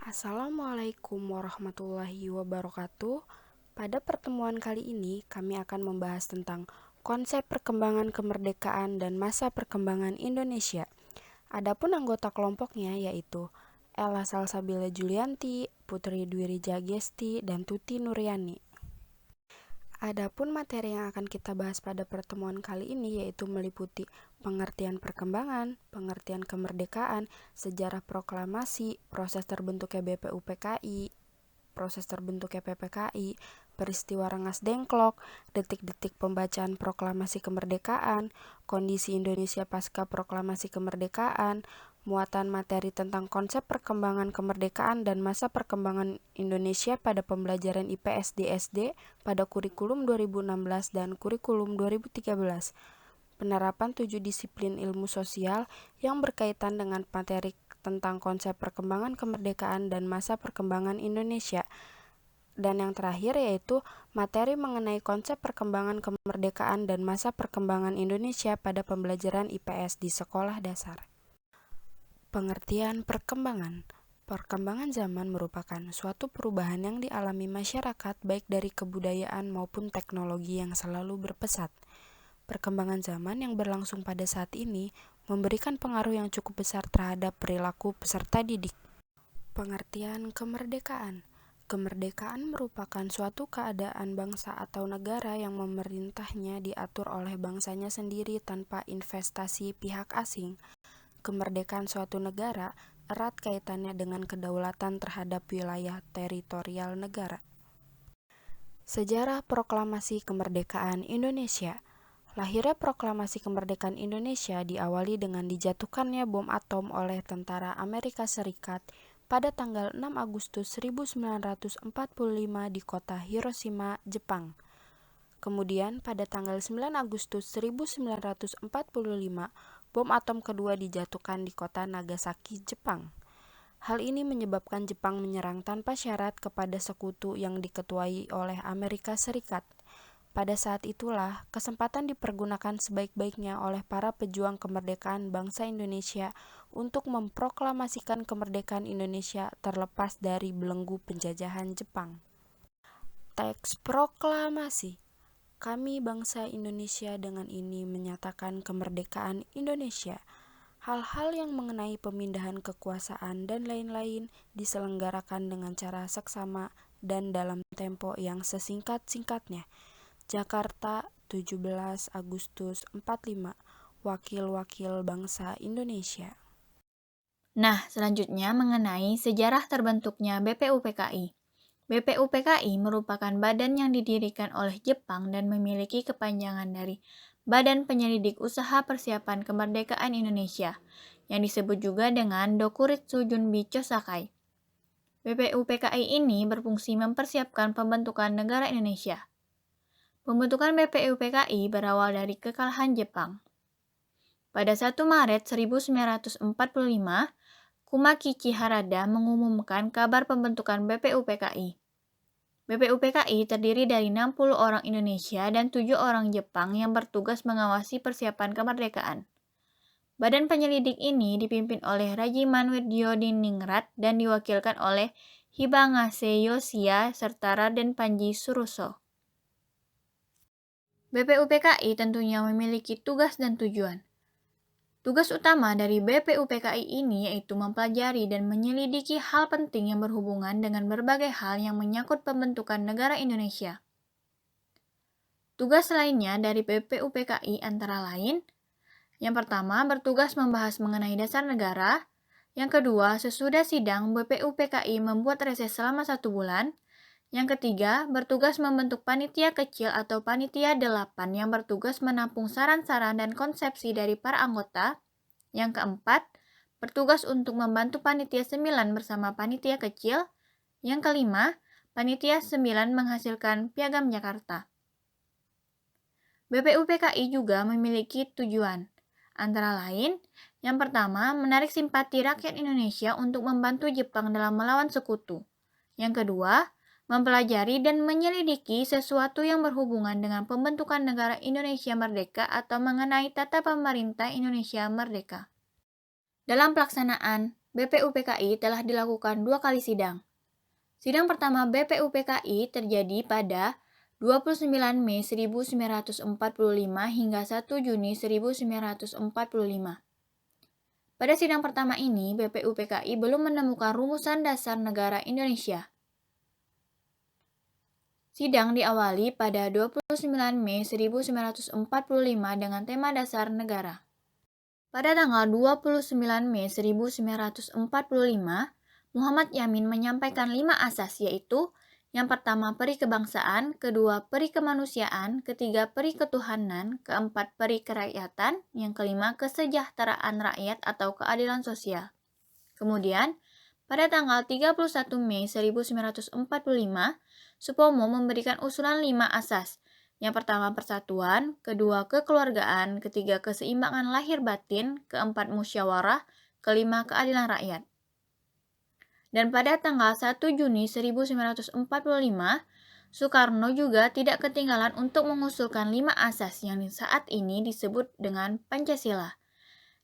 Assalamualaikum warahmatullahi wabarakatuh. Pada pertemuan kali ini, kami akan membahas tentang konsep perkembangan kemerdekaan dan masa perkembangan Indonesia. Adapun anggota kelompoknya yaitu Ella Salsabila Julianti, Putri Dwi Jagesti, dan Tuti Nuryani. Adapun materi yang akan kita bahas pada pertemuan kali ini yaitu meliputi pengertian perkembangan, pengertian kemerdekaan, sejarah proklamasi, proses terbentuknya BPUPKI, proses terbentuknya PPKI, peristiwa Rengas Dengklok, detik-detik pembacaan proklamasi kemerdekaan, kondisi Indonesia pasca proklamasi kemerdekaan, muatan materi tentang konsep perkembangan kemerdekaan dan masa perkembangan Indonesia pada pembelajaran IPS di SD pada kurikulum 2016 dan kurikulum 2013. Penerapan 7 disiplin ilmu sosial yang berkaitan dengan materi tentang konsep perkembangan kemerdekaan dan masa perkembangan Indonesia. Dan yang terakhir yaitu materi mengenai konsep perkembangan kemerdekaan dan masa perkembangan Indonesia pada pembelajaran IPS di sekolah dasar. Pengertian perkembangan. Perkembangan zaman merupakan suatu perubahan yang dialami masyarakat baik dari kebudayaan maupun teknologi yang selalu berpesat. Perkembangan zaman yang berlangsung pada saat ini memberikan pengaruh yang cukup besar terhadap perilaku peserta didik. Pengertian kemerdekaan. Kemerdekaan merupakan suatu keadaan bangsa atau negara yang memerintahnya diatur oleh bangsanya sendiri tanpa investasi pihak asing. Kemerdekaan suatu negara erat kaitannya dengan kedaulatan terhadap wilayah teritorial negara. Sejarah Proklamasi Kemerdekaan Indonesia. Lahirnya Proklamasi Kemerdekaan Indonesia diawali dengan dijatuhkannya bom atom oleh tentara Amerika Serikat pada tanggal 6 Agustus 1945 di kota Hiroshima, Jepang. Kemudian pada tanggal 9 Agustus 1945, bom atom kedua dijatuhkan di kota Nagasaki, Jepang. Hal ini menyebabkan Jepang menyerang tanpa syarat kepada sekutu yang diketuai oleh Amerika Serikat. Pada saat itulah, kesempatan dipergunakan sebaik-baiknya oleh para pejuang kemerdekaan bangsa Indonesia untuk memproklamasikan kemerdekaan Indonesia terlepas dari belenggu penjajahan Jepang. Teks proklamasi. Kami bangsa Indonesia dengan ini menyatakan kemerdekaan Indonesia. Hal-hal yang mengenai pemindahan kekuasaan dan lain-lain diselenggarakan dengan cara seksama dan dalam tempo yang sesingkat-singkatnya. Jakarta, 17 Agustus 45. Wakil-wakil bangsa Indonesia. Nah, selanjutnya mengenai sejarah terbentuknya BPUPKI. BPUPKI merupakan badan yang didirikan oleh Jepang dan memiliki kepanjangan dari Badan Penyelidik Usaha Persiapan Kemerdekaan Indonesia, yang disebut juga dengan Dokuritsu Junbi Chosakai. BPUPKI ini berfungsi mempersiapkan pembentukan negara Indonesia. Pembentukan BPUPKI berawal dari kekalahan Jepang. Pada 1 Maret 1945, Kumakichi Harada mengumumkan kabar pembentukan BPUPKI. BPUPKI terdiri dari 60 orang Indonesia dan 7 orang Jepang yang bertugas mengawasi persiapan kemerdekaan. Badan penyelidik ini dipimpin oleh Rajiman Widyodiningrat dan diwakilkan oleh Hibangase Yoshia serta Raden Panji Suroso. BPUPKI tentunya memiliki tugas dan tujuan. Tugas utama dari BPUPKI ini yaitu mempelajari dan menyelidiki hal penting yang berhubungan dengan berbagai hal yang menyangkut pembentukan negara Indonesia. Tugas lainnya dari BPUPKI antara lain, yang pertama bertugas membahas mengenai dasar negara, yang kedua sesudah sidang BPUPKI membuat reses selama 1 bulan, yang ketiga bertugas membentuk panitia kecil atau panitia 8 yang bertugas menampung saran-saran dan konsepsi dari para anggota. Yang keempat, bertugas untuk membantu panitia 9 bersama panitia kecil. Yang kelima, panitia 9 menghasilkan Piagam Jakarta. BPUPKI juga memiliki tujuan, antara lain, yang pertama, menarik simpati rakyat Indonesia untuk membantu Jepang dalam melawan sekutu. Yang kedua, mempelajari dan menyelidiki sesuatu yang berhubungan dengan pembentukan negara Indonesia Merdeka atau mengenai tata pemerintah Indonesia Merdeka. Dalam pelaksanaan BPUPKI telah dilakukan 2 kali sidang. Sidang pertama BPUPKI terjadi pada 29 Mei 1945 hingga 1 Juni 1945. Pada sidang pertama ini, BPUPKI belum menemukan rumusan dasar negara Indonesia. Sidang diawali pada 29 Mei 1945 dengan tema dasar negara. Pada tanggal 29 Mei 1945, Muhammad Yamin menyampaikan 5 asas, yaitu yang pertama peri kebangsaan, kedua peri kemanusiaan, ketiga peri ketuhanan, keempat peri kerakyatan, yang kelima kesejahteraan rakyat atau keadilan sosial. Kemudian, pada tanggal 31 Mei 1945, Supomo memberikan usulan 5 asas. Yang pertama persatuan, kedua kekeluargaan, ketiga keseimbangan lahir batin, keempat musyawarah, kelima keadilan rakyat. Dan pada tanggal 1 Juni 1945, Soekarno juga tidak ketinggalan untuk mengusulkan 5 asas yang saat ini disebut dengan Pancasila.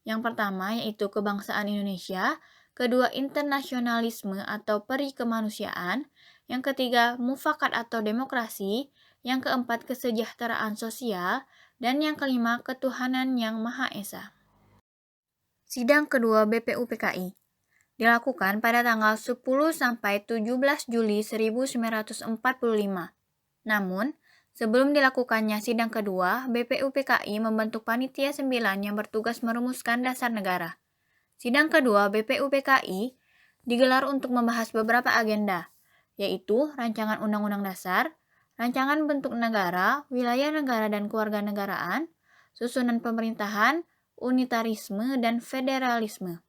Yang pertama yaitu kebangsaan Indonesia, kedua internasionalisme atau peri kemanusiaan, yang ketiga mufakat atau demokrasi, yang keempat kesejahteraan sosial, dan yang kelima ketuhanan yang Maha Esa. Sidang kedua BPUPKI dilakukan pada tanggal 10 sampai 17 Juli 1945. Namun, sebelum dilakukannya sidang kedua, BPUPKI membentuk panitia 9 yang bertugas merumuskan dasar negara. Sidang kedua BPUPKI digelar untuk membahas beberapa agenda, yaitu rancangan undang-undang dasar, rancangan bentuk negara, wilayah negara dan kewarganegaraan, susunan pemerintahan, unitarisme, dan federalisme.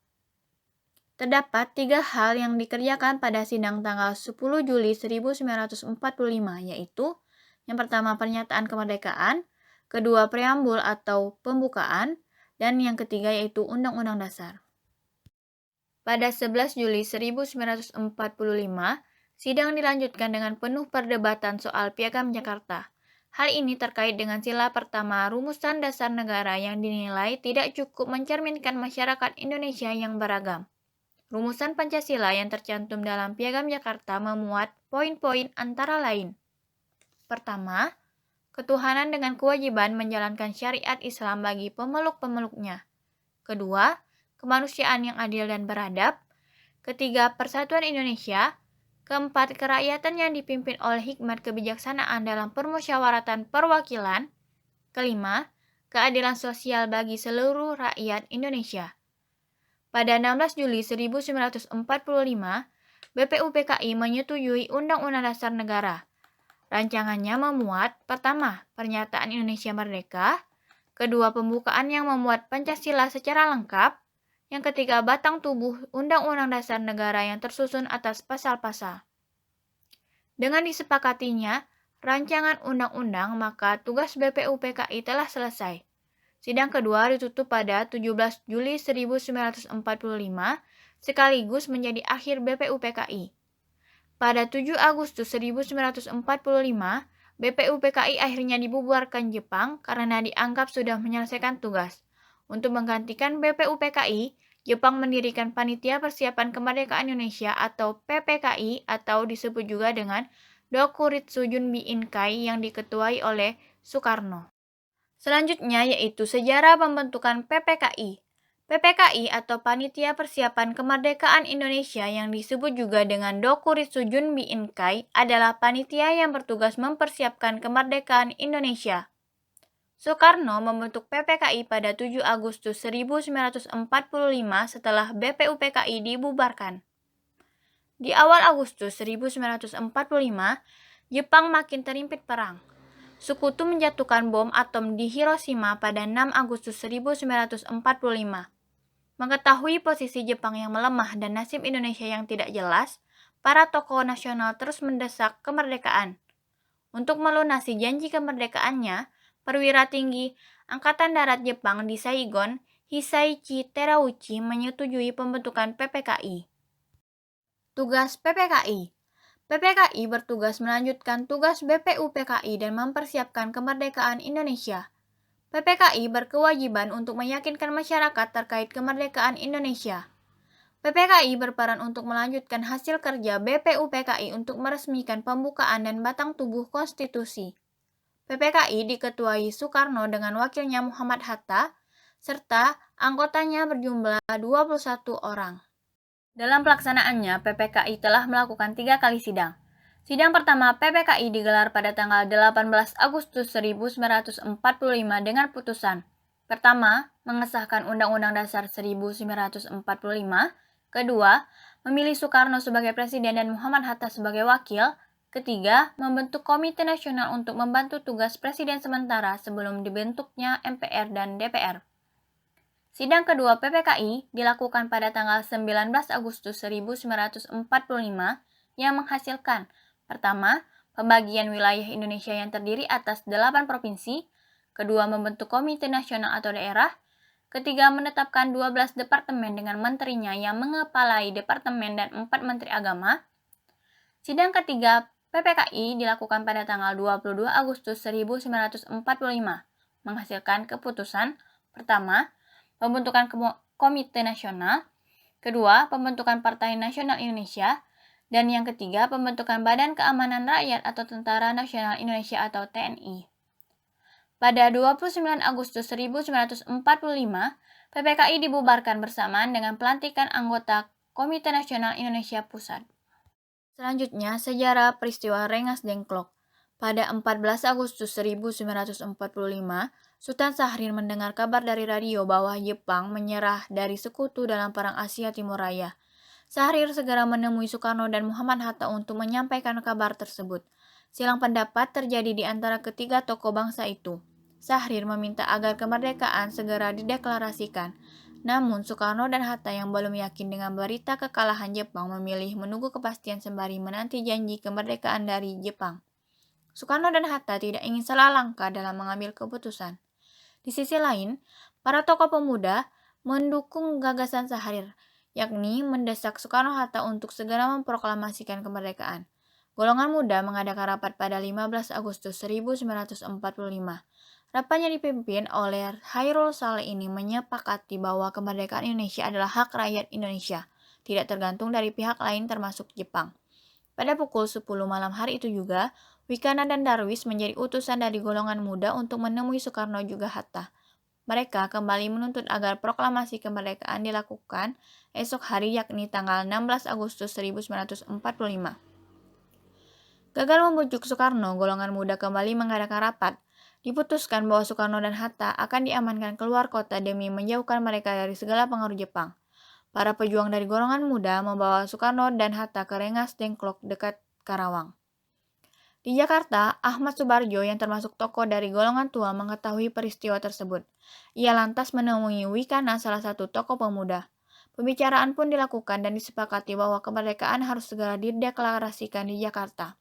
Terdapat 3 hal yang dikerjakan pada sidang tanggal 10 Juli 1945, yaitu yang pertama pernyataan kemerdekaan, kedua preambul atau pembukaan, dan yang ketiga yaitu Undang-Undang Dasar. Pada 11 Juli 1945, sidang dilanjutkan dengan penuh perdebatan soal Piagam Jakarta. Hal ini terkait dengan sila pertama rumusan dasar negara yang dinilai tidak cukup mencerminkan masyarakat Indonesia yang beragam. Rumusan Pancasila yang tercantum dalam Piagam Jakarta memuat poin-poin antara lain. Pertama, ketuhanan dengan kewajiban menjalankan syariat Islam bagi pemeluk-pemeluknya. Kedua, kemanusiaan yang adil dan beradab. Ketiga, persatuan Indonesia. Keempat, kerakyatan yang dipimpin oleh hikmat kebijaksanaan dalam permusyawaratan perwakilan. Kelima, keadilan sosial bagi seluruh rakyat Indonesia. Pada 16 Juli 1945, BPUPKI menyetujui Undang-Undang Dasar Negara. Rancangannya memuat, pertama, pernyataan Indonesia Merdeka, kedua, pembukaan yang memuat Pancasila secara lengkap, yang ketiga, batang tubuh Undang-Undang Dasar Negara yang tersusun atas pasal-pasal. Dengan disepakatinya rancangan undang-undang, maka tugas BPUPKI telah selesai. Sidang kedua ditutup pada 17 Juli 1945, sekaligus menjadi akhir BPUPKI. Pada 7 Agustus 1945, BPUPKI akhirnya dibubarkan Jepang karena dianggap sudah menyelesaikan tugas. Untuk menggantikan BPUPKI, Jepang mendirikan Panitia Persiapan Kemerdekaan Indonesia atau PPKI atau disebut juga dengan Dokuritsu Junbi Inkai yang diketuai oleh Soekarno. Selanjutnya yaitu sejarah pembentukan PPKI. PPKI atau Panitia Persiapan Kemerdekaan Indonesia yang disebut juga dengan Dokuritsu Junbi Inkai adalah panitia yang bertugas mempersiapkan kemerdekaan Indonesia. Soekarno membentuk PPKI pada 7 Agustus 1945 setelah BPUPKI dibubarkan. Di awal Agustus 1945, Jepang makin terimpit perang. Sekutu menjatuhkan bom atom di Hiroshima pada 6 Agustus 1945. Mengetahui posisi Jepang yang melemah dan nasib Indonesia yang tidak jelas, para tokoh nasional terus mendesak kemerdekaan. Untuk melunasi janji kemerdekaannya, perwira tinggi Angkatan Darat Jepang di Saigon, Hisaichi Terauchi, menyetujui pembentukan PPKI. Tugas PPKI. PPKI bertugas melanjutkan tugas BPUPKI dan mempersiapkan kemerdekaan Indonesia. PPKI berkewajiban untuk meyakinkan masyarakat terkait kemerdekaan Indonesia. PPKI berperan untuk melanjutkan hasil kerja BPUPKI untuk meresmikan pembukaan dan batang tubuh konstitusi. PPKI diketuai Soekarno dengan wakilnya Muhammad Hatta, serta anggotanya berjumlah 21 orang. Dalam pelaksanaannya, PPKI telah melakukan 3 kali sidang. Sidang pertama PPKI digelar pada tanggal 18 Agustus 1945 dengan putusan. Pertama, mengesahkan Undang-Undang Dasar 1945. Kedua, memilih Soekarno sebagai presiden dan Muhammad Hatta sebagai wakil. Ketiga, membentuk Komite Nasional untuk membantu tugas presiden sementara sebelum dibentuknya MPR dan DPR. Sidang kedua PPKI dilakukan pada tanggal 19 Agustus 1945 yang menghasilkan: pertama, pembagian wilayah Indonesia yang terdiri atas 8 provinsi. Kedua, membentuk Komite Nasional atau daerah. Ketiga, menetapkan 12 departemen dengan menterinya yang mengepalai departemen dan 4 menteri agama. Sidang ketiga PPKI dilakukan pada tanggal 22 Agustus 1945, menghasilkan keputusan: pertama, pembentukan Komite Nasional. Kedua, pembentukan Partai Nasional Indonesia. Dan yang ketiga, pembentukan Badan Keamanan Rakyat atau Tentara Nasional Indonesia atau TNI. Pada 29 Agustus 1945, PPKI dibubarkan bersamaan dengan pelantikan anggota Komite Nasional Indonesia Pusat. Selanjutnya, sejarah peristiwa Rengas Dengklok. Pada 14 Agustus 1945, Sultan Syahrir mendengar kabar dari radio bahwa Jepang menyerah dari sekutu dalam Perang Asia Timur Raya. Syahrir segera menemui Soekarno dan Muhammad Hatta untuk menyampaikan kabar tersebut. Silang pendapat terjadi di antara ketiga tokoh bangsa itu. Syahrir meminta agar kemerdekaan segera dideklarasikan. Namun, Soekarno dan Hatta yang belum yakin dengan berita kekalahan Jepang memilih menunggu kepastian sembari menanti janji kemerdekaan dari Jepang. Soekarno dan Hatta tidak ingin salah langkah dalam mengambil keputusan. Di sisi lain, para tokoh pemuda mendukung gagasan Syahrir, yakni mendesak Soekarno-Hatta untuk segera memproklamasikan kemerdekaan. Golongan muda mengadakan rapat pada 15 Agustus 1945. Rapatnya dipimpin oleh Hairul Saleh ini menyepakati bahwa kemerdekaan Indonesia adalah hak rakyat Indonesia, tidak tergantung dari pihak lain termasuk Jepang. Pada pukul 10 malam hari itu juga, Wikana dan Darwis menjadi utusan dari golongan muda untuk menemui Soekarno juga Hatta. Mereka kembali menuntut agar proklamasi kemerdekaan dilakukan esok hari, yakni tanggal 16 Agustus 1945. Gagal membujuk Soekarno, golongan muda kembali mengadakan rapat. Diputuskan bahwa Soekarno dan Hatta akan diamankan keluar kota demi menjauhkan mereka dari segala pengaruh Jepang. Para pejuang dari golongan muda membawa Soekarno dan Hatta ke Rengas Dengklok dekat Karawang. Di Jakarta, Ahmad Subarjo yang termasuk tokoh dari golongan tua mengetahui peristiwa tersebut. Ia lantas menemui Wikana, salah satu tokoh pemuda. Pembicaraan pun dilakukan dan disepakati bahwa kemerdekaan harus segera dideklarasikan di Jakarta.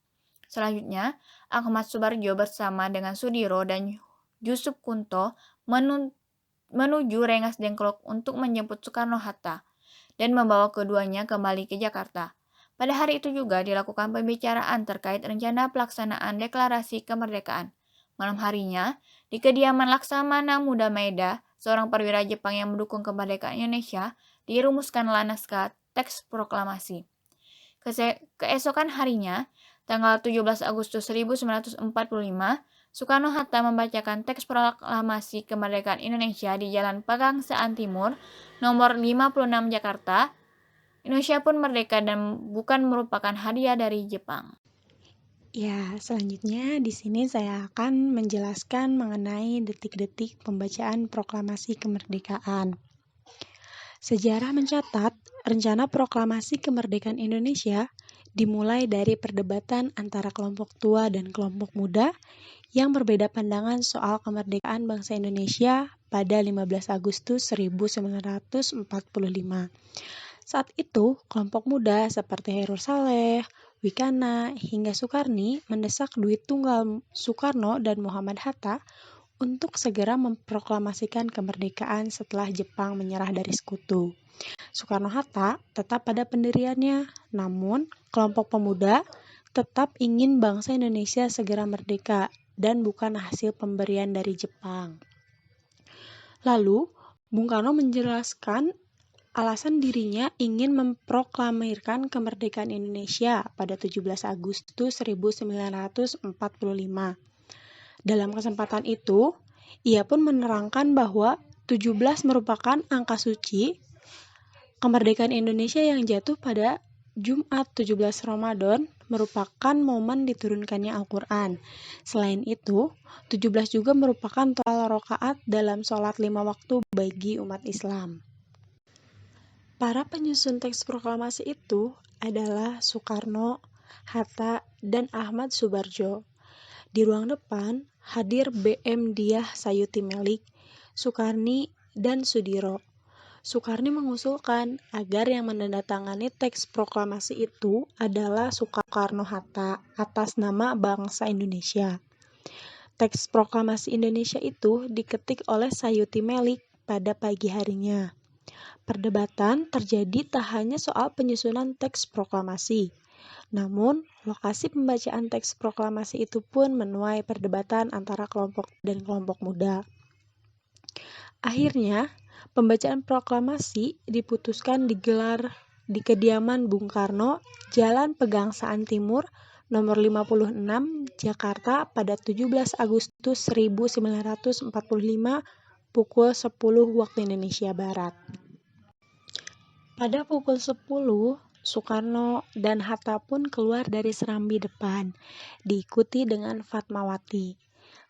Selanjutnya, Ahmad Subarjo bersama dengan Sudiro dan Yusuf Kunto menuju Rengas Dengklok untuk menjemput Soekarno-Hatta dan membawa keduanya kembali ke Jakarta. Pada hari itu juga dilakukan pembicaraan terkait rencana pelaksanaan deklarasi kemerdekaan. Malam harinya, di kediaman Laksamana Muda Maeda, seorang perwira Jepang yang mendukung kemerdekaan Indonesia, dirumuskanlah naskah teks proklamasi. Keesokan harinya, tanggal 17 Agustus 1945, Soekarno-Hatta membacakan teks proklamasi kemerdekaan Indonesia di Jalan Pegangsaan Timur, nomor 56 Jakarta. Indonesia pun merdeka dan bukan merupakan hadiah dari Jepang. Ya, selanjutnya di sini saya akan menjelaskan mengenai detik-detik pembacaan proklamasi kemerdekaan. Sejarah mencatat, rencana proklamasi kemerdekaan Indonesia dimulai dari perdebatan antara kelompok tua dan kelompok muda yang berbeda pandangan soal kemerdekaan bangsa Indonesia pada 15 Agustus 1945. Saat itu, kelompok muda seperti Hairul Saleh, Wikana, hingga Sukarni mendesak Duit Tunggal Soekarno dan Muhammad Hatta untuk segera memproklamasikan kemerdekaan setelah Jepang menyerah dari sekutu. Soekarno-Hatta tetap pada pendiriannya, namun kelompok pemuda tetap ingin bangsa Indonesia segera merdeka dan bukan hasil pemberian dari Jepang. Lalu, Bung Karno menjelaskan Alasan dirinya ingin memproklamirkan kemerdekaan Indonesia pada 17 Agustus 1945. Dalam kesempatan itu, ia pun menerangkan bahwa 17 merupakan angka suci kemerdekaan Indonesia yang jatuh pada Jumat 17 Ramadan merupakan momen diturunkannya Al-Quran. Selain itu, 17 juga merupakan total rakaat dalam sholat 5 waktu bagi umat Islam. Para penyusun teks proklamasi itu adalah Soekarno, Hatta, dan Ahmad Subarjo. Di ruang depan hadir BM Diah Sayuti Melik, Soekarni, dan Sudiro. Soekarni mengusulkan agar yang menandatangani teks proklamasi itu adalah Soekarno-Hatta atas nama bangsa Indonesia. Teks proklamasi Indonesia itu diketik oleh Sayuti Melik pada pagi harinya. Perdebatan terjadi tak hanya soal penyusunan teks proklamasi, namun lokasi pembacaan teks proklamasi itu pun menuai perdebatan antara kelompok dan kelompok muda. Akhirnya, pembacaan proklamasi diputuskan digelar di kediaman Bung Karno, Jalan Pegangsaan Timur, nomor 56, Jakarta pada 17 Agustus 1945 pukul 10 waktu Indonesia Barat. Pada pukul 10, Soekarno dan Hatta pun keluar dari serambi depan, diikuti dengan Fatmawati.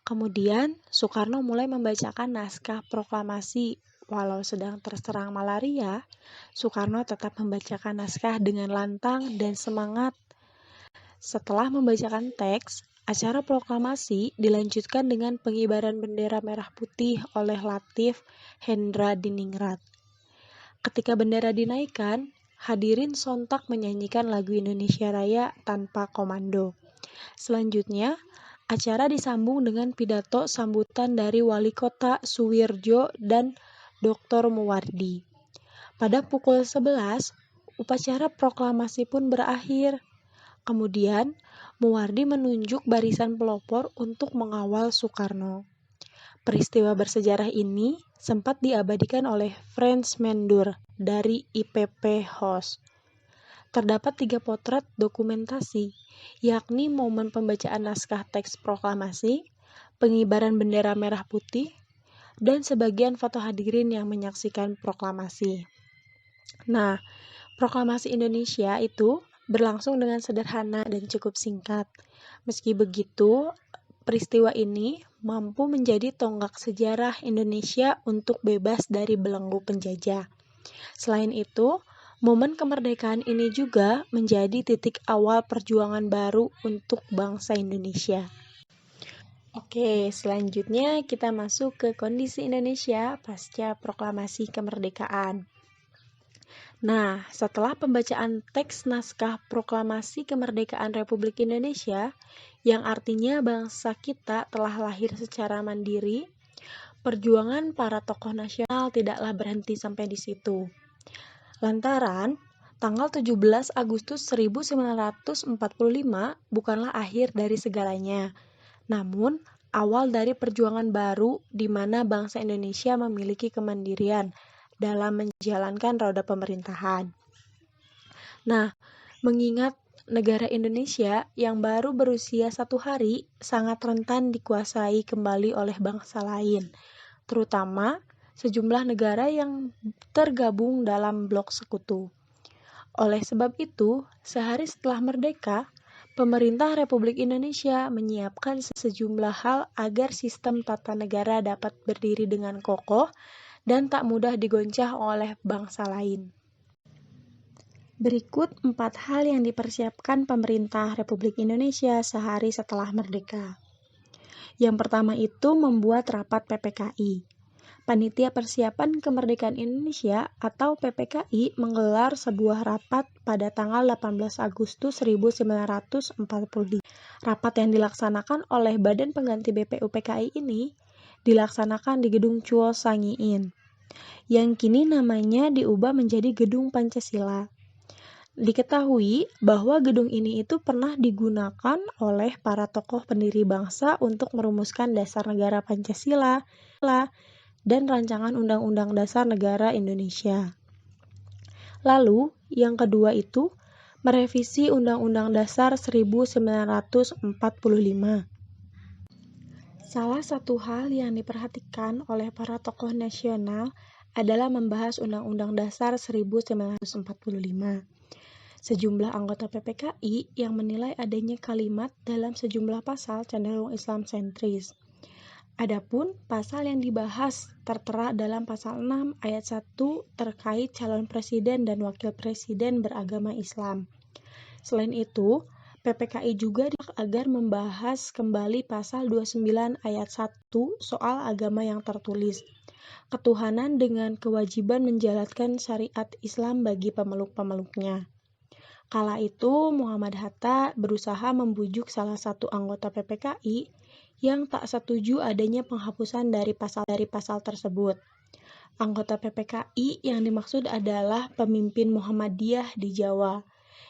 Kemudian, Soekarno mulai membacakan naskah proklamasi. Walau sedang terserang malaria, Soekarno tetap membacakan naskah dengan lantang dan semangat. Setelah membacakan teks, acara proklamasi dilanjutkan dengan pengibaran bendera merah putih oleh Latif Hendra Diningrat. Ketika bendera dinaikkan, hadirin sontak menyanyikan lagu Indonesia Raya tanpa komando. Selanjutnya, acara disambung dengan pidato sambutan dari Wali Kota Suwirjo dan Dr. Muwardi. Pada pukul 11, upacara proklamasi pun berakhir. Kemudian, Muwardi menunjuk barisan pelopor untuk mengawal Soekarno. Peristiwa bersejarah ini sempat diabadikan oleh Frans Mendur dari IPP HOS. Terdapat 3 potret dokumentasi, yakni momen pembacaan naskah teks proklamasi, pengibaran bendera merah putih, dan sebagian foto hadirin yang menyaksikan proklamasi. Nah, proklamasi Indonesia itu berlangsung dengan sederhana dan cukup singkat. Meski begitu, peristiwa ini mampu menjadi tonggak sejarah Indonesia untuk bebas dari belenggu penjajah. Selain itu, momen kemerdekaan ini juga menjadi titik awal perjuangan baru untuk bangsa Indonesia. Oke, selanjutnya kita masuk ke kondisi Indonesia pasca proklamasi kemerdekaan. Nah, setelah pembacaan teks naskah proklamasi kemerdekaan Republik Indonesia, yang artinya bangsa kita telah lahir secara mandiri, perjuangan para tokoh nasional tidaklah berhenti sampai di situ. Lantaran, tanggal 17 Agustus 1945 bukanlah akhir dari segalanya, namun awal dari perjuangan baru di mana bangsa Indonesia memiliki kemandirian dalam menjalankan roda pemerintahan. Nah, mengingat negara Indonesia yang baru berusia 1 hari sangat rentan dikuasai kembali oleh bangsa lain, terutama sejumlah negara yang tergabung dalam blok sekutu. Oleh sebab itu, sehari setelah merdeka, pemerintah Republik Indonesia menyiapkan sejumlah hal agar sistem tata negara dapat berdiri dengan kokoh dan tak mudah digoncang oleh bangsa lain. Berikut 4 hal yang dipersiapkan pemerintah Republik Indonesia sehari setelah merdeka. Yang pertama itu membuat rapat PPKI. Panitia Persiapan Kemerdekaan Indonesia atau PPKI menggelar sebuah rapat pada tanggal 18 Agustus 1945. Rapat yang dilaksanakan oleh Badan Pengganti BPUPKI ini dilaksanakan di Gedung Chuo Sangiin, yang kini namanya diubah menjadi Gedung Pancasila. Diketahui bahwa gedung ini itu pernah digunakan oleh para tokoh pendiri bangsa untuk merumuskan dasar negara Pancasila dan rancangan Undang-Undang Dasar Negara Indonesia. Lalu, yang kedua itu merevisi Undang-Undang Dasar 1945. Salah satu hal yang diperhatikan oleh para tokoh nasional adalah membahas Undang-Undang Dasar 1945. Sejumlah anggota PPKI yang menilai adanya kalimat dalam sejumlah pasal cenderung Islam sentris. Adapun pasal yang dibahas tertera dalam pasal 6 ayat 1 terkait calon presiden dan wakil presiden beragama Islam. Selain itu, PPKI juga agar membahas kembali pasal 29 ayat 1 soal agama yang tertulis, ketuhanan dengan kewajiban menjalankan syariat Islam bagi pemeluk-pemeluknya. Kala itu, Muhammad Hatta berusaha membujuk salah satu anggota PPKI yang tak setuju adanya penghapusan dari pasal tersebut. Anggota PPKI yang dimaksud adalah pemimpin Muhammadiyah di Jawa,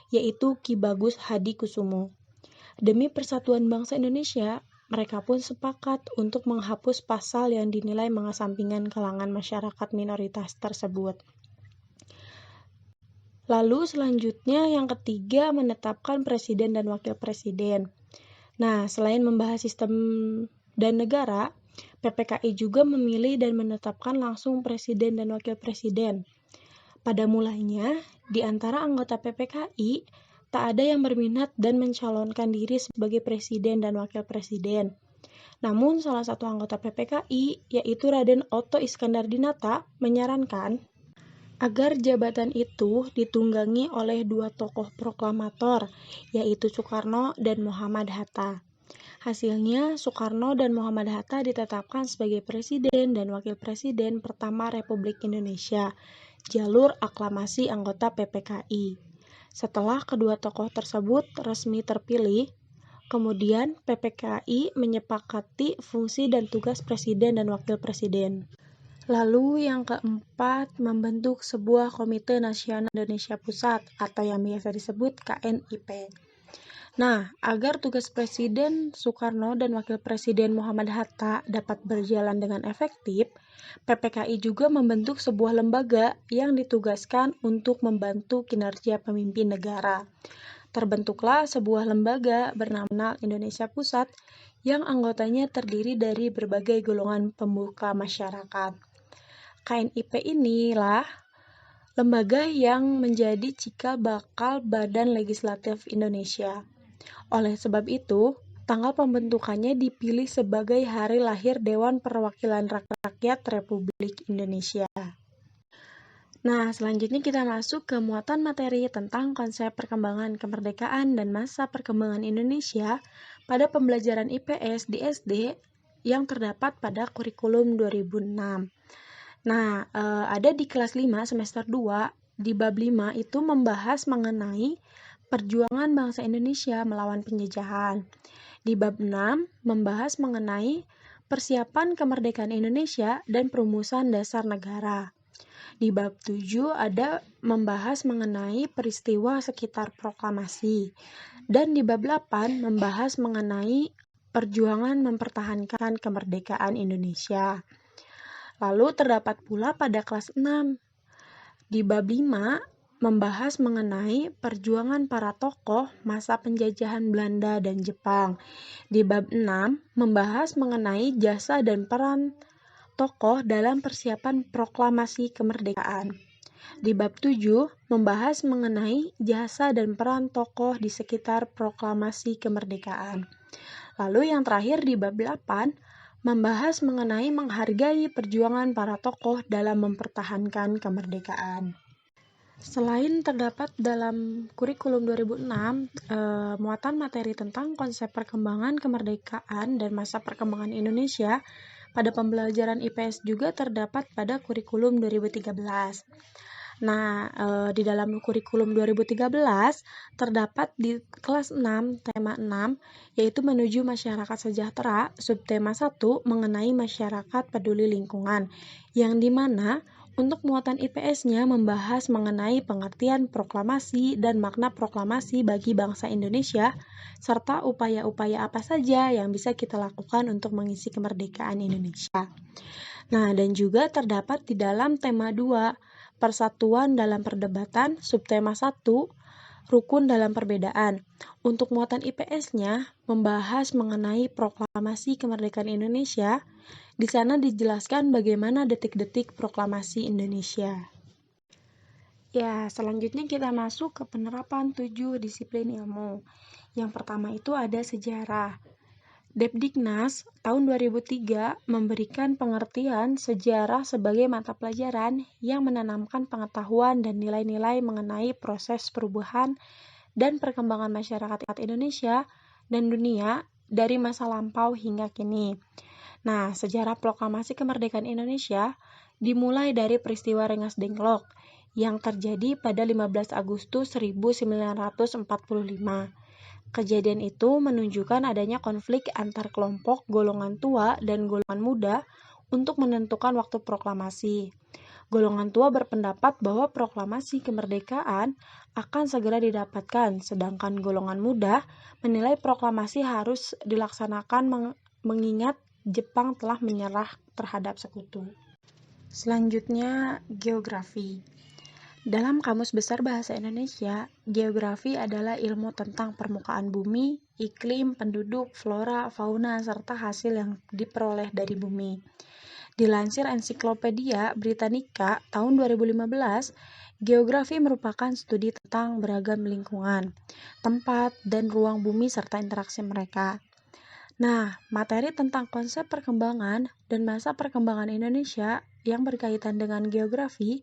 yaitu Ki Bagus Hadi Kusumo. Demi persatuan bangsa Indonesia, mereka pun sepakat untuk menghapus pasal yang dinilai mengesampingkan kalangan masyarakat minoritas tersebut. Lalu selanjutnya yang ketiga menetapkan presiden dan wakil presiden. Nah, selain membahas sistem dan negara, PPKI juga memilih dan menetapkan langsung presiden dan wakil presiden. Pada mulanya, di antara anggota PPKI, tak ada yang berminat dan mencalonkan diri sebagai presiden dan wakil presiden. Namun, salah satu anggota PPKI, yaitu Raden Otto Iskandar-Dinata, menyarankan agar jabatan itu ditunggangi oleh dua tokoh proklamator, yaitu Soekarno dan Muhammad Hatta. Hasilnya, Soekarno dan Muhammad Hatta ditetapkan sebagai presiden dan wakil presiden pertama Republik Indonesia, jalur aklamasi anggota PPKI. Setelah kedua tokoh tersebut resmi terpilih, kemudian PPKI menyepakati fungsi dan tugas presiden dan wakil presiden. Lalu yang keempat, membentuk sebuah Komite Nasional Indonesia Pusat atau yang biasa disebut KNIP. Nah, agar tugas Presiden Soekarno dan Wakil Presiden Muhammad Hatta dapat berjalan dengan efektif, PPKI juga membentuk sebuah lembaga yang ditugaskan untuk membantu kinerja pemimpin negara. Terbentuklah sebuah lembaga bernama Indonesia Pusat yang anggotanya terdiri dari berbagai golongan pemuka masyarakat. KNIP inilah lembaga yang menjadi cikal bakal Badan Legislatif Indonesia. Oleh sebab itu, tanggal pembentukannya dipilih sebagai hari lahir Dewan Perwakilan Rakyat Republik Indonesia. Nah, selanjutnya kita masuk ke muatan materi tentang konsep perkembangan kemerdekaan dan masa perkembangan Indonesia pada pembelajaran IPS di SD yang terdapat pada kurikulum 2006. Nah, ada di kelas 5 semester 2, di bab 5 itu membahas mengenai perjuangan bangsa Indonesia melawan penjajahan. Di bab 6 membahas mengenai persiapan kemerdekaan Indonesia dan perumusan dasar negara. Di bab 7 ada membahas mengenai peristiwa sekitar proklamasi. Dan di bab 8 membahas mengenai perjuangan mempertahankan kemerdekaan Indonesia. Lalu terdapat pula pada kelas 6. Di bab 5 membahas mengenai perjuangan para tokoh masa penjajahan Belanda dan Jepang. Di bab 6 membahas mengenai jasa dan peran tokoh dalam persiapan proklamasi kemerdekaan. Di bab 7 membahas mengenai jasa dan peran tokoh di sekitar proklamasi kemerdekaan. Lalu yang terakhir di bab 8 membahas mengenai menghargai perjuangan para tokoh dalam mempertahankan kemerdekaan. Selain terdapat dalam kurikulum 2006, muatan materi tentang konsep perkembangan kemerdekaan dan masa perkembangan Indonesia pada pembelajaran IPS juga terdapat pada kurikulum 2013. Nah, di dalam kurikulum 2013 terdapat di kelas 6, tema 6, yaitu menuju masyarakat sejahtera, subtema 1 mengenai masyarakat peduli lingkungan, yang dimana untuk muatan IPS-nya membahas mengenai pengertian proklamasi dan makna proklamasi bagi bangsa Indonesia, serta upaya-upaya apa saja yang bisa kita lakukan untuk mengisi kemerdekaan Indonesia. Nah, dan juga terdapat di dalam tema 2, Persatuan dalam Perdebatan, subtema 1, Rukun dalam Perbedaan. Untuk muatan IPS-nya membahas mengenai proklamasi kemerdekaan Indonesia. Di sana dijelaskan bagaimana detik-detik proklamasi Indonesia. Ya, selanjutnya kita masuk ke penerapan 7 disiplin ilmu. Yang pertama itu ada sejarah. Depdiknas tahun 2003 memberikan pengertian sejarah sebagai mata pelajaran yang menanamkan pengetahuan dan nilai-nilai mengenai proses perubahan dan perkembangan masyarakat Indonesia dan dunia dari masa lampau hingga kini. Nah, sejarah proklamasi kemerdekaan Indonesia dimulai dari peristiwa Rengas Dengklok yang terjadi pada 15 Agustus 1945. Kejadian itu menunjukkan adanya konflik antar kelompok golongan tua dan golongan muda untuk menentukan waktu proklamasi. Golongan tua berpendapat bahwa proklamasi kemerdekaan akan segera didapatkan, sedangkan golongan muda menilai proklamasi harus dilaksanakan mengingat Jepang telah menyerah terhadap sekutu. Selanjutnya, geografi. Dalam Kamus Besar Bahasa Indonesia, geografi adalah ilmu tentang permukaan bumi, iklim, penduduk, flora, fauna, serta hasil yang diperoleh dari bumi. Dilansir Ensiklopedia Britannica tahun 2015, geografi merupakan studi tentang beragam lingkungan, tempat, dan ruang bumi serta interaksi mereka. Nah, materi tentang konsep perkembangan dan masa perkembangan Indonesia yang berkaitan dengan geografi,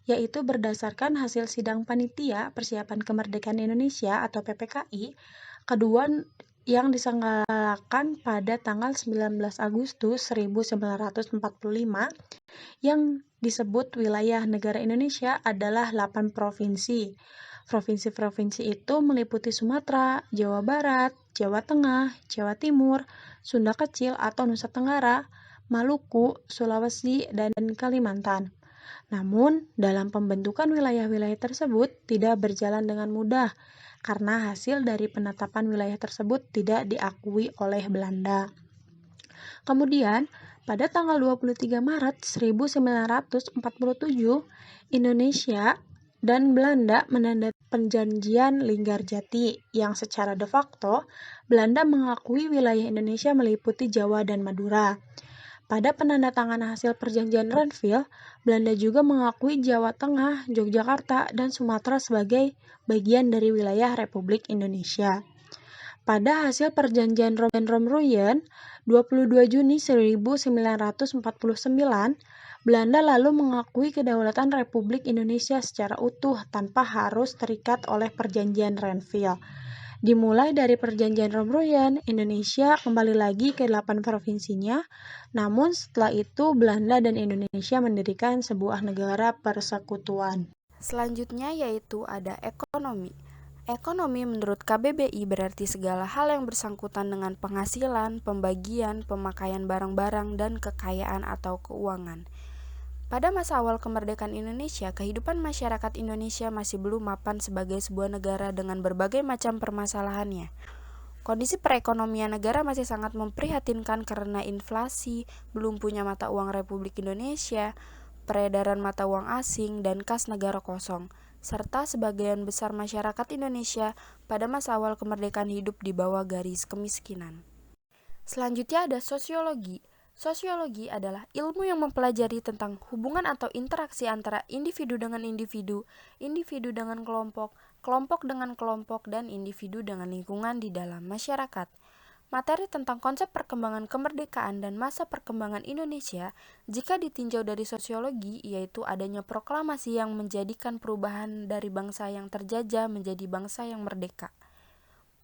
yaitu berdasarkan hasil sidang Panitia Persiapan Kemerdekaan Indonesia atau PPKI, kedua yang diselenggarakan pada tanggal 19 Agustus 1945, yang disebut wilayah negara Indonesia adalah 8 provinsi. Provinsi-provinsi itu meliputi Sumatera, Jawa Barat, Jawa Tengah, Jawa Timur, Sunda Kecil atau Nusa Tenggara, Maluku, Sulawesi, dan Kalimantan. Namun, dalam pembentukan wilayah-wilayah tersebut tidak berjalan dengan mudah karena hasil dari penetapan wilayah tersebut tidak diakui oleh Belanda. Kemudian, pada tanggal 23 Maret 1947, Indonesia dan Belanda menandatangani Perjanjian Linggarjati yang secara de facto Belanda mengakui wilayah Indonesia meliputi Jawa dan Madura. Pada penandatanganan hasil Perjanjian Renville, Belanda juga mengakui Jawa Tengah, Yogyakarta, dan Sumatera sebagai bagian dari wilayah Republik Indonesia. Pada hasil Perjanjian Romruyen 22 Juni 1949, Belanda lalu mengakui kedaulatan Republik Indonesia secara utuh tanpa harus terikat oleh Perjanjian Renville. Dimulai dari Perjanjian Romruyen, Indonesia kembali lagi ke 8 provinsinya, namun setelah itu Belanda dan Indonesia mendirikan sebuah negara persekutuan. Selanjutnya yaitu ada ekonomi. Ekonomi menurut KBBI berarti segala hal yang bersangkutan dengan penghasilan, pembagian, pemakaian barang-barang, dan kekayaan atau keuangan. Pada masa awal kemerdekaan Indonesia, kehidupan masyarakat Indonesia masih belum mapan sebagai sebuah negara dengan berbagai macam permasalahannya. Kondisi perekonomian negara masih sangat memprihatinkan karena inflasi, belum punya mata uang Republik Indonesia, peredaran mata uang asing, dan kas negara kosong, serta sebagian besar masyarakat Indonesia pada masa awal kemerdekaan hidup di bawah garis kemiskinan. Selanjutnya ada sosiologi. Sosiologi adalah ilmu yang mempelajari tentang hubungan atau interaksi antara individu dengan individu, individu dengan kelompok, kelompok dengan kelompok, dan individu dengan lingkungan di dalam masyarakat. Materi tentang konsep perkembangan kemerdekaan dan masa perkembangan Indonesia jika ditinjau dari sosiologi yaitu adanya proklamasi yang menjadikan perubahan dari bangsa yang terjajah menjadi bangsa yang merdeka.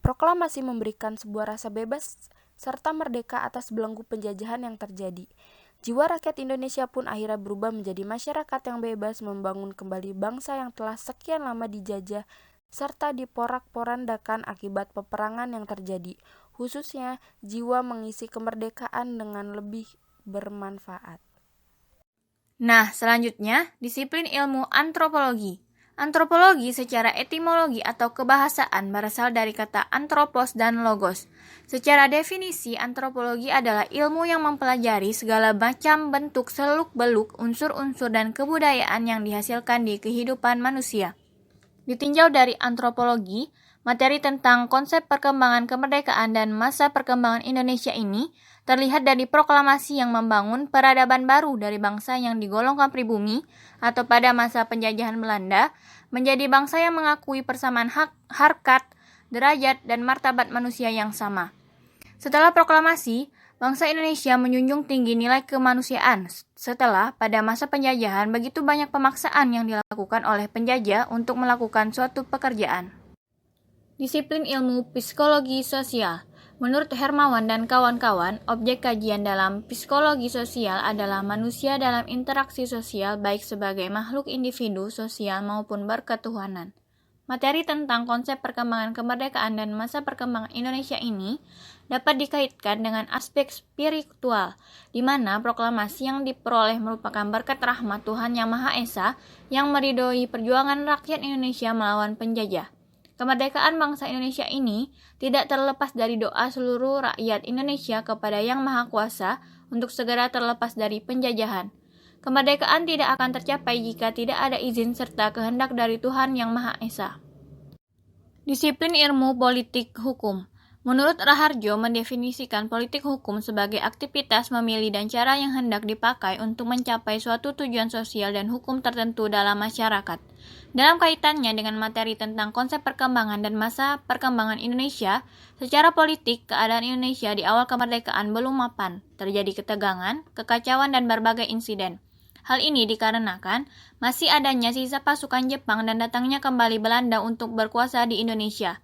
Proklamasi memberikan sebuah rasa bebas serta merdeka atas belenggu penjajahan yang terjadi. Jiwa rakyat Indonesia pun akhirnya berubah menjadi masyarakat yang bebas membangun kembali bangsa yang telah sekian lama dijajah serta diporak-porandakan akibat peperangan yang terjadi, khususnya jiwa mengisi kemerdekaan dengan lebih bermanfaat. Nah, selanjutnya disiplin ilmu antropologi. Antropologi secara etimologi atau kebahasaan berasal dari kata anthropos dan logos. Secara definisi, antropologi adalah ilmu yang mempelajari segala macam bentuk seluk-beluk unsur-unsur dan kebudayaan yang dihasilkan di kehidupan manusia. Ditinjau dari antropologi, materi tentang konsep perkembangan kemerdekaan dan masa perkembangan Indonesia ini terlihat dari proklamasi yang membangun peradaban baru dari bangsa yang digolongkan pribumi atau pada masa penjajahan Belanda menjadi bangsa yang mengakui persamaan hak, harkat, derajat, dan martabat manusia yang sama. Setelah proklamasi, bangsa Indonesia menjunjung tinggi nilai kemanusiaan setelah pada masa penjajahan begitu banyak pemaksaan yang dilakukan oleh penjajah untuk melakukan suatu pekerjaan. Disiplin ilmu psikologi sosial. Menurut Hermawan dan kawan-kawan, objek kajian dalam psikologi sosial adalah manusia dalam interaksi sosial baik sebagai makhluk individu sosial maupun berketuhanan. Materi tentang konsep perkembangan kemerdekaan dan masa perkembangan Indonesia ini dapat dikaitkan dengan aspek spiritual, di mana proklamasi yang diperoleh merupakan berkat rahmat Tuhan Yang Maha Esa yang meridhoi perjuangan rakyat Indonesia melawan penjajah. Kemerdekaan bangsa Indonesia ini tidak terlepas dari doa seluruh rakyat Indonesia kepada Yang Maha Kuasa untuk segera terlepas dari penjajahan. Kemerdekaan tidak akan tercapai jika tidak ada izin serta kehendak dari Tuhan Yang Maha Esa. Disiplin ilmu politik hukum. Menurut Raharjo mendefinisikan politik hukum sebagai aktivitas memilih dan cara yang hendak dipakai untuk mencapai suatu tujuan sosial dan hukum tertentu dalam masyarakat. Dalam kaitannya dengan materi tentang konsep perkembangan dan masa perkembangan Indonesia, secara politik keadaan Indonesia di awal kemerdekaan belum mapan, terjadi ketegangan, kekacauan, dan berbagai insiden. Hal ini dikarenakan masih adanya sisa pasukan Jepang dan datangnya kembali Belanda untuk berkuasa di Indonesia.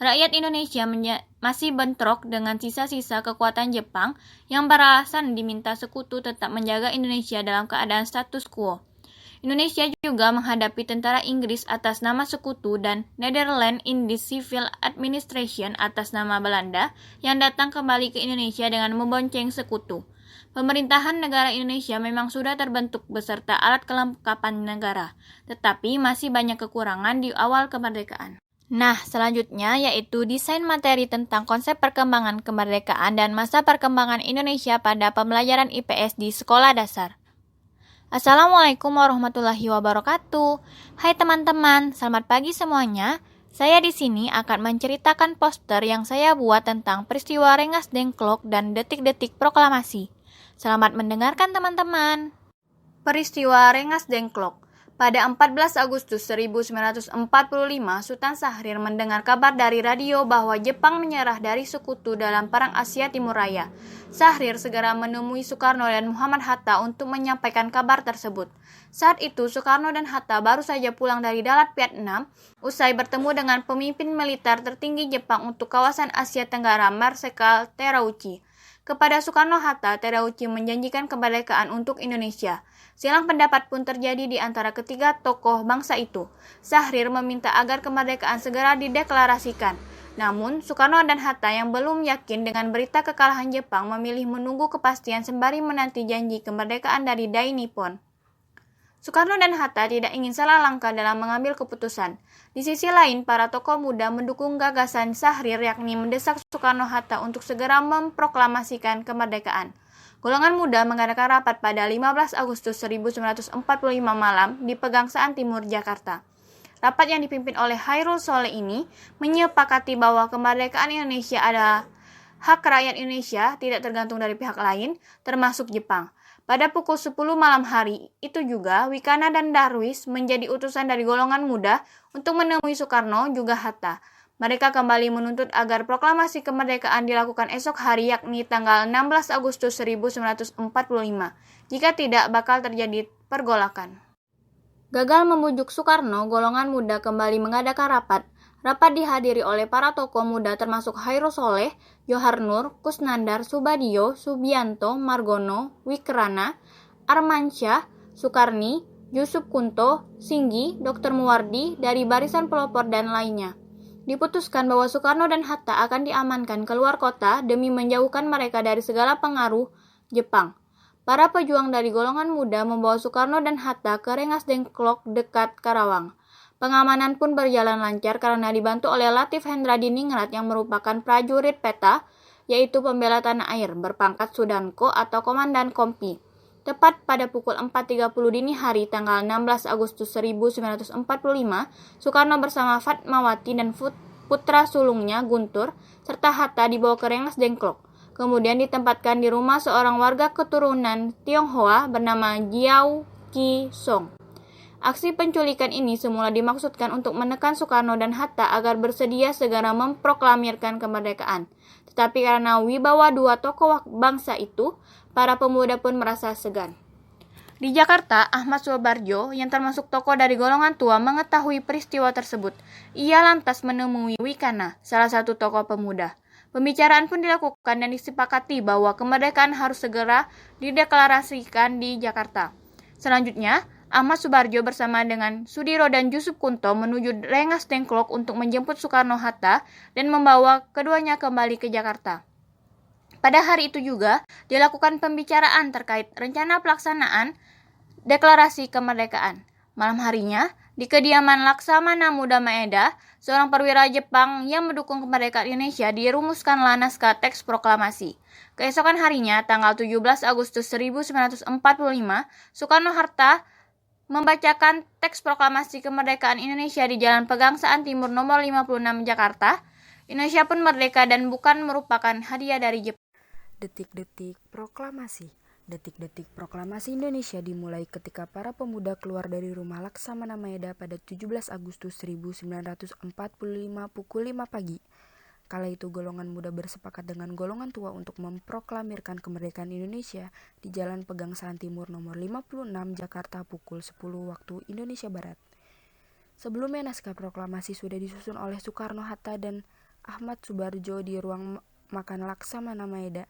Rakyat Indonesia masih bentrok dengan sisa-sisa kekuatan Jepang yang beralasan diminta sekutu tetap menjaga Indonesia dalam keadaan status quo. Indonesia juga menghadapi tentara Inggris atas nama sekutu dan Netherlands Indies Civil Administration atas nama Belanda yang datang kembali ke Indonesia dengan membonceng sekutu. Pemerintahan negara Indonesia memang sudah terbentuk beserta alat kelengkapan negara, tetapi masih banyak kekurangan di awal kemerdekaan. Nah, selanjutnya yaitu desain materi tentang konsep perkembangan kemerdekaan dan masa perkembangan Indonesia pada pembelajaran IPS di sekolah dasar. Assalamualaikum warahmatullahi wabarakatuh. Hai teman-teman, selamat pagi semuanya. Saya di sini akan menceritakan poster yang saya buat tentang peristiwa Rengas Dengklok dan detik-detik proklamasi. Selamat mendengarkan teman-teman. Peristiwa Rengas Dengklok. Pada 14 Agustus 1945, Sultan Syahrir mendengar kabar dari radio bahwa Jepang menyerah dari sekutu dalam Perang Asia Timur Raya. Syahrir segera menemui Soekarno dan Muhammad Hatta untuk menyampaikan kabar tersebut. Saat itu, Soekarno dan Hatta baru saja pulang dari Dalat Vietnam, usai bertemu dengan pemimpin militer tertinggi Jepang untuk kawasan Asia Tenggara, Marsekal Terauchi. Kepada Soekarno-Hatta, Terauchi menjanjikan kemerdekaan untuk Indonesia. Silang pendapat pun terjadi di antara ketiga tokoh bangsa itu. Syahrir meminta agar kemerdekaan segera dideklarasikan. Namun, Soekarno dan Hatta yang belum yakin dengan berita kekalahan Jepang memilih menunggu kepastian sembari menanti janji kemerdekaan dari Dai Nippon. Soekarno dan Hatta tidak ingin salah langkah dalam mengambil keputusan. Di sisi lain, para tokoh muda mendukung gagasan Syahrir yakni mendesak Soekarno-Hatta untuk segera memproklamasikan kemerdekaan. Golongan muda mengadakan rapat pada 15 Agustus 1945 malam di Pegangsaan Timur, Jakarta. Rapat yang dipimpin oleh Hairul Soleh ini menyepakati bahwa kemerdekaan Indonesia adalah hak rakyat Indonesia, tidak tergantung dari pihak lain, termasuk Jepang. Pada pukul 10 malam hari itu juga, Wikana dan Darwis menjadi utusan dari golongan muda untuk menemui Soekarno juga Hatta. Mereka kembali menuntut agar proklamasi kemerdekaan dilakukan esok hari yakni tanggal 16 Agustus 1945. Jika tidak, bakal terjadi pergolakan. Gagal membujuk Soekarno, golongan muda kembali mengadakan rapat. Rapat dihadiri oleh para tokoh muda termasuk Hairul Soleh, Johar Nur, Kusnandar, Subadio, Subianto, Margono, Wikrana, Armansyah, Sukarni, Yusuf Kunto, Singgi, Dr. Muwardi, dari barisan pelopor dan lainnya. Diputuskan bahwa Soekarno dan Hatta akan diamankan keluar kota demi menjauhkan mereka dari segala pengaruh Jepang. Para pejuang dari golongan muda membawa Soekarno dan Hatta ke Rengas Dengklok dekat Karawang. Pengamanan pun berjalan lancar karena dibantu oleh Latif Hendra Diningrat yang merupakan prajurit PETA, yaitu pembela tanah air, berpangkat Sudanko atau Komandan Kompi. Tepat pada pukul 4.30 dini hari tanggal 16 Agustus 1945, Soekarno bersama Fatmawati dan putra sulungnya Guntur serta Hatta dibawa ke Rengas Dengklok. Kemudian ditempatkan di rumah seorang warga keturunan Tionghoa bernama Jiao Ki Song. Aksi penculikan ini semula dimaksudkan untuk menekan Soekarno dan Hatta agar bersedia segera memproklamirkan kemerdekaan. Tetapi karena wibawa dua tokoh bangsa itu, para pemuda pun merasa segan. Di Jakarta, Ahmad Subarjo yang termasuk tokoh dari golongan tua mengetahui peristiwa tersebut. Ia lantas menemui Wikana, salah satu tokoh pemuda. Pembicaraan pun dilakukan dan disepakati bahwa kemerdekaan harus segera dideklarasikan di Jakarta. Selanjutnya, Ahmad Subarjo bersama dengan Sudiro dan Yusuf Kunto menuju Rengas Dengklok untuk menjemput Soekarno-Hatta dan membawa keduanya kembali ke Jakarta. Pada hari itu juga dilakukan pembicaraan terkait rencana pelaksanaan deklarasi kemerdekaan. Malam harinya, di kediaman Laksamana Muda Maeda, seorang perwira Jepang yang mendukung kemerdekaan Indonesia, dirumuskanlah naskah teks proklamasi. Keesokan harinya, tanggal 17 Agustus 1945, Soekarno-Hatta membacakan teks proklamasi kemerdekaan Indonesia di Jalan Pegangsaan Timur nomor 56 Jakarta. Indonesia pun merdeka dan bukan merupakan hadiah dari Jepang. Detik-detik proklamasi. Detik-detik proklamasi Indonesia dimulai ketika para pemuda keluar dari rumah Laksamana Maeda pada 17 Agustus 1945 pukul 5 pagi. Kala itu golongan muda bersepakat dengan golongan tua untuk memproklamirkan kemerdekaan Indonesia di Jalan Pegangsaan Timur nomor 56 Jakarta pukul 10 waktu Indonesia Barat. Sebelumnya naskah proklamasi sudah disusun oleh Soekarno-Hatta dan Ahmad Subarjo di ruang makan Laksamana Maeda.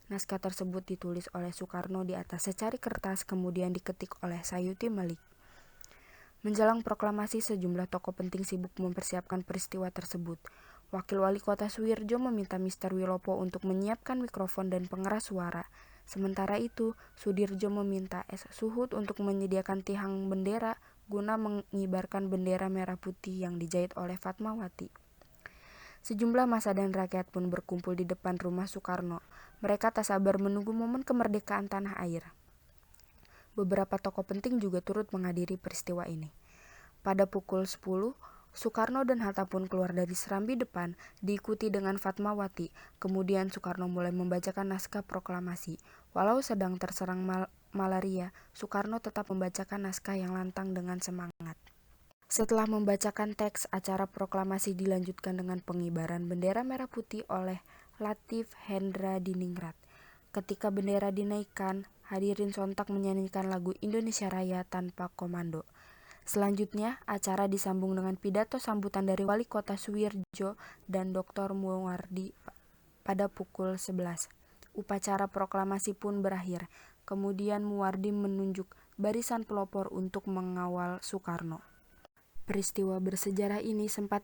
Naskah tersebut ditulis oleh Soekarno di atas secari kertas kemudian diketik oleh Sayuti Malik. Menjelang proklamasi, sejumlah tokoh penting sibuk mempersiapkan peristiwa tersebut. Wakil Wali Kota Suwirjo meminta Mr. Wilopo untuk menyiapkan mikrofon dan pengeras suara. Sementara itu, Sudirjo meminta S. Suhut untuk menyediakan tiang bendera guna mengibarkan bendera merah putih yang dijahit oleh Fatmawati. Sejumlah massa dan rakyat pun berkumpul di depan rumah Soekarno. Mereka tak sabar menunggu momen kemerdekaan tanah air. Beberapa tokoh penting juga turut menghadiri peristiwa ini. Pada pukul 10, Soekarno dan Hatta pun keluar dari serambi depan, diikuti dengan Fatmawati. Kemudian Soekarno mulai membacakan naskah proklamasi. Walau sedang terserang malaria, Soekarno tetap membacakan naskah yang lantang dengan semangat. Setelah membacakan teks, acara proklamasi dilanjutkan dengan pengibaran bendera merah putih oleh Latif Hendra Diningrat. Ketika bendera dinaikkan, hadirin sontak menyanyikan lagu Indonesia Raya tanpa komando. Selanjutnya, acara disambung dengan pidato sambutan dari Wali Kota Suwirjo dan Dr. Muwardi pada pukul 11. Upacara proklamasi pun berakhir. Kemudian Muwardi menunjuk barisan pelopor untuk mengawal Soekarno. Peristiwa bersejarah ini sempat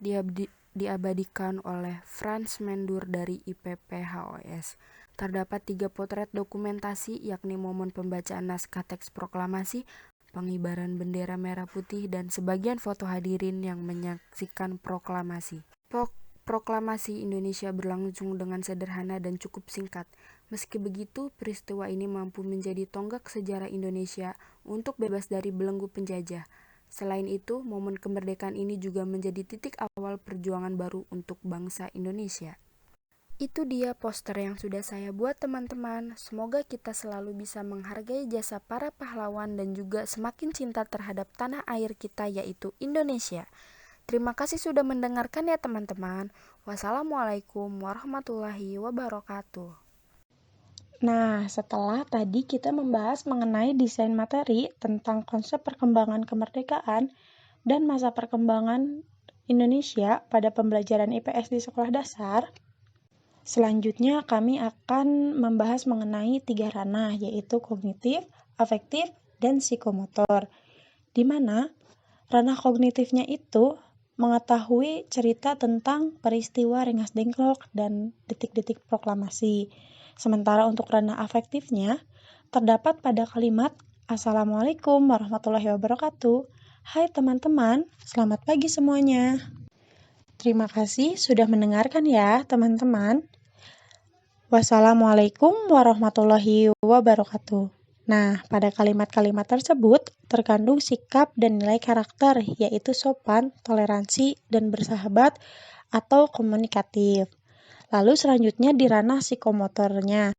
diabadikan oleh Frans Mendur dari IPPHOS. Terdapat 3 potret dokumentasi, yakni momen pembacaan naskah teks proklamasi, pengibaran bendera merah putih, dan sebagian foto hadirin yang menyaksikan proklamasi. Proklamasi Indonesia berlangsung dengan sederhana dan cukup singkat. Meski begitu, peristiwa ini mampu menjadi tonggak sejarah Indonesia untuk bebas dari belenggu penjajah. Selain itu, momen kemerdekaan ini juga menjadi titik awal perjuangan baru untuk bangsa Indonesia. Itu dia poster yang sudah saya buat, teman-teman. Semoga kita selalu bisa menghargai jasa para pahlawan dan juga semakin cinta terhadap tanah air kita, yaitu Indonesia. Terima kasih sudah mendengarkan ya, teman-teman. Wassalamualaikum warahmatullahi wabarakatuh. Nah, setelah tadi kita membahas mengenai desain materi tentang konsep perkembangan kemerdekaan dan masa perkembangan Indonesia pada pembelajaran IPS di sekolah dasar, selanjutnya kami akan membahas mengenai 3 ranah, yaitu kognitif, afektif, dan psikomotor. Di mana ranah kognitifnya itu mengetahui cerita tentang peristiwa Rengas Dengklok dan detik-detik proklamasi. Sementara untuk ranah afektifnya terdapat pada kalimat Assalamualaikum warahmatullahi wabarakatuh. Hai teman-teman, selamat pagi semuanya. Terima kasih sudah mendengarkan ya teman-teman. Wassalamualaikum warahmatullahi wabarakatuh. Nah, pada kalimat-kalimat tersebut terkandung sikap dan nilai karakter, yaitu sopan, toleransi, dan bersahabat atau komunikatif. Lalu selanjutnya di ranah psikomotornya.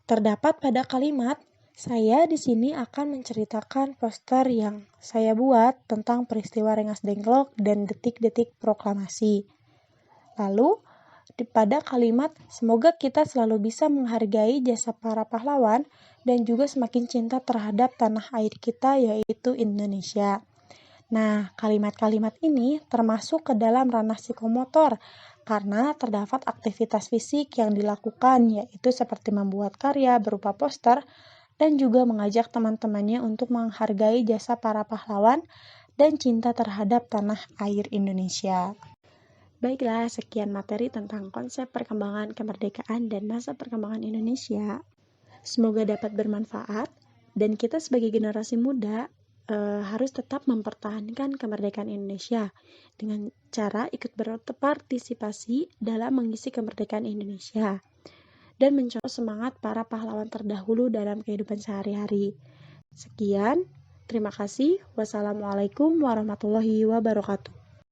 Terdapat pada kalimat, saya di sini akan menceritakan poster yang saya buat tentang peristiwa Rengas Dengklok dan detik-detik proklamasi. Lalu, pada kalimat, semoga kita selalu bisa menghargai jasa para pahlawan dan juga semakin cinta terhadap tanah air kita, yaitu Indonesia. Nah, kalimat-kalimat ini termasuk ke dalam ranah psikomotor karena terdapat aktivitas fisik yang dilakukan, yaitu seperti membuat karya berupa poster dan juga mengajak teman-temannya untuk menghargai jasa para pahlawan dan cinta terhadap tanah air Indonesia. Baiklah, sekian materi tentang konsep perkembangan kemerdekaan dan masa perkembangan Indonesia. Semoga dapat bermanfaat dan kita sebagai generasi muda harus tetap mempertahankan kemerdekaan Indonesia dengan cara ikut berpartisipasi dalam mengisi kemerdekaan Indonesia dan mencontoh semangat para pahlawan terdahulu dalam kehidupan sehari-hari. Sekian, terima kasih. Wassalamualaikum warahmatullahi wabarakatuh.